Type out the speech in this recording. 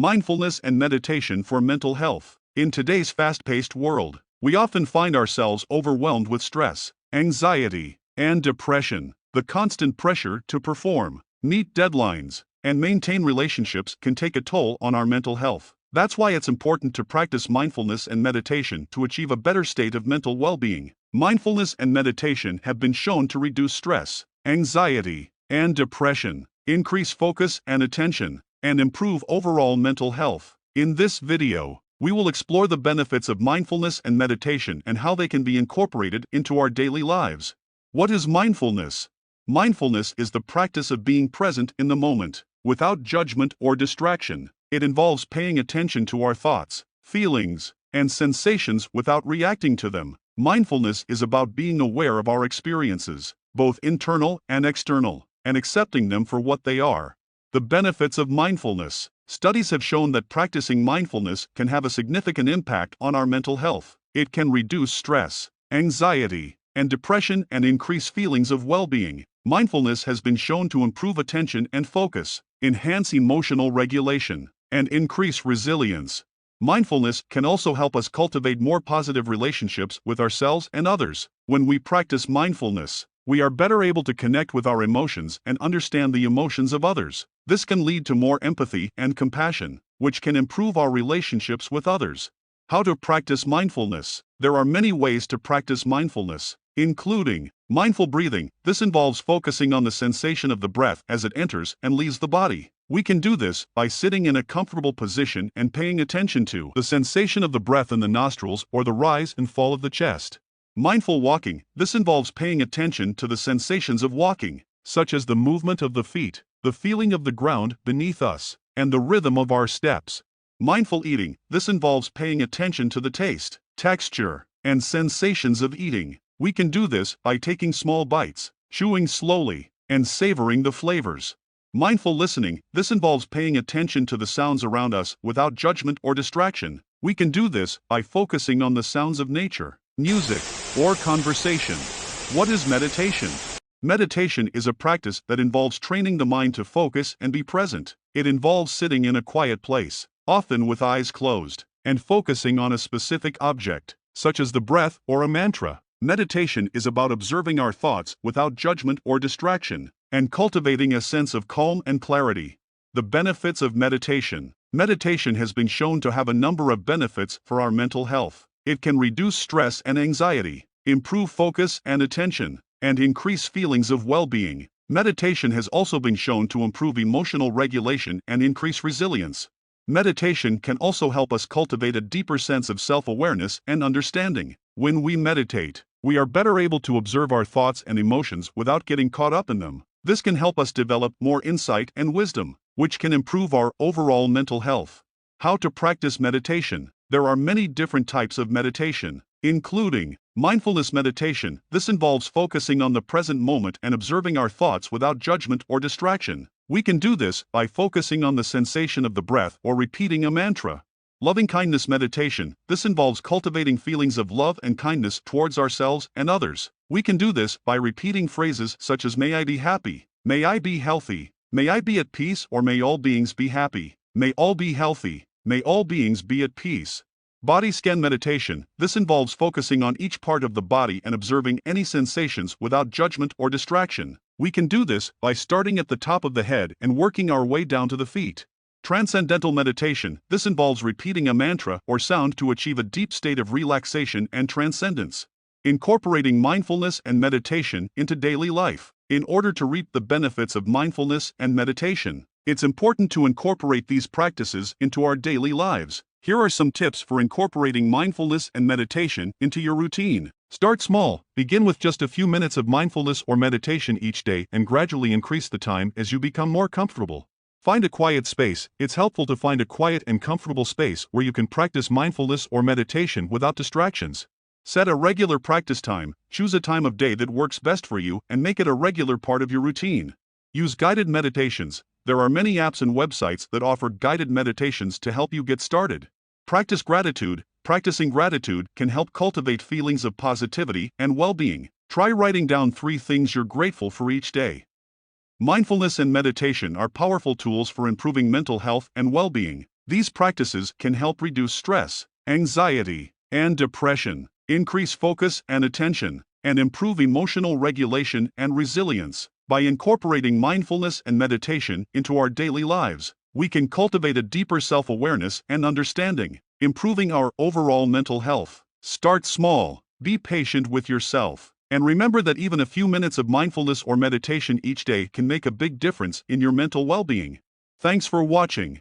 Mindfulness and meditation for mental health. In today's fast-paced world, we often find ourselves overwhelmed with stress, anxiety, and depression. The constant pressure to perform, meet deadlines, and maintain relationships can take a toll on our mental health. That's why it's important to practice mindfulness and meditation to achieve a better state of mental well-being. Mindfulness and meditation have been shown to reduce stress, anxiety, and depression, increase focus and attention, and improve overall mental health. In this video, we will explore the benefits of mindfulness and meditation and how they can be incorporated into our daily lives. What is mindfulness? Mindfulness is the practice of being present in the moment, without judgment or distraction. It involves paying attention to our thoughts, feelings, and sensations without reacting to them. Mindfulness is about being aware of our experiences, both internal and external, and accepting them for what they are. The benefits of mindfulness. Studies have shown that practicing mindfulness can have a significant impact on our mental health. It can reduce stress, anxiety, and depression and increase feelings of well-being. Mindfulness has been shown to improve attention and focus, enhance emotional regulation, and increase resilience. Mindfulness can also help us cultivate more positive relationships with ourselves and others. When we practice mindfulness, we are better able to connect with our emotions and understand the emotions of others. This can lead to more empathy and compassion, which can improve our relationships with others. How to practice mindfulness? There are many ways to practice mindfulness, including mindful breathing. This involves focusing on the sensation of the breath as it enters and leaves the body. We can do this by sitting in a comfortable position and paying attention to the sensation of the breath in the nostrils or the rise and fall of the chest. Mindful walking. This involves paying attention to the sensations of walking, such as the movement of the feet, the feeling of the ground beneath us, and the rhythm of our steps. Mindful eating. This involves paying attention to the taste, texture, and sensations of eating. We can do this by taking small bites, chewing slowly, and savoring the flavors. Mindful listening. This involves paying attention to the sounds around us without judgment or distraction. We can do this by focusing on the sounds of nature, music, or conversation. What is meditation? Meditation is a practice that involves training the mind to focus and be present. It involves sitting in a quiet place, often with eyes closed, and focusing on a specific object, such as the breath or a mantra. Meditation is about observing our thoughts without judgment or distraction, and cultivating a sense of calm and clarity. The benefits of meditation. Meditation has been shown to have a number of benefits for our mental health. It can reduce stress and anxiety, improve focus and attention, and increase feelings of well-being. Meditation has also been shown to improve emotional regulation and increase resilience. Meditation can also help us cultivate a deeper sense of self-awareness and understanding. When we meditate, we are better able to observe our thoughts and emotions without getting caught up in them. This can help us develop more insight and wisdom, which can improve our overall mental health. How to practice meditation? There are many different types of meditation, including mindfulness meditation. This involves focusing on the present moment and observing our thoughts without judgment or distraction. We can do this by focusing on the sensation of the breath or repeating a mantra. Loving kindness meditation. This involves cultivating feelings of love and kindness towards ourselves and others. We can do this by repeating phrases such as may I be happy, may I be healthy, may I be at peace, or may all beings be happy, may all be healthy, may all beings be at peace. Body scan meditation. This involves focusing on each part of the body and observing any sensations without judgment or distraction. We can do this by starting at the top of the head and working our way down to the feet. Transcendental meditation. This involves repeating a mantra or sound to achieve a deep state of relaxation and transcendence. Incorporating mindfulness and meditation into daily life. In order to reap the benefits of mindfulness and meditation, it's important to incorporate these practices into our daily lives. Here are some tips for incorporating mindfulness and meditation into your routine. Start small. Begin with just a few minutes of mindfulness or meditation each day and gradually increase the time as you become more comfortable. Find a quiet space. It's helpful to find a quiet and comfortable space where you can practice mindfulness or meditation without distractions. Set a regular practice time. Choose a time of day that works best for you and make it a regular part of your routine. Use guided meditations. There are many apps and websites that offer guided meditations to help you get started. Practice gratitude. Practicing gratitude can help cultivate feelings of positivity and well-being. Try writing down 3 things you're grateful for each day. Mindfulness and meditation are powerful tools for improving mental health and well-being. These practices can help reduce stress, anxiety, and depression, increase focus and attention, and improve emotional regulation and resilience. By incorporating mindfulness and meditation into our daily lives, we can cultivate a deeper self-awareness and understanding, improving our overall mental health. Start small, be patient with yourself, and remember that even a few minutes of mindfulness or meditation each day can make a big difference in your mental well-being. Thanks for watching.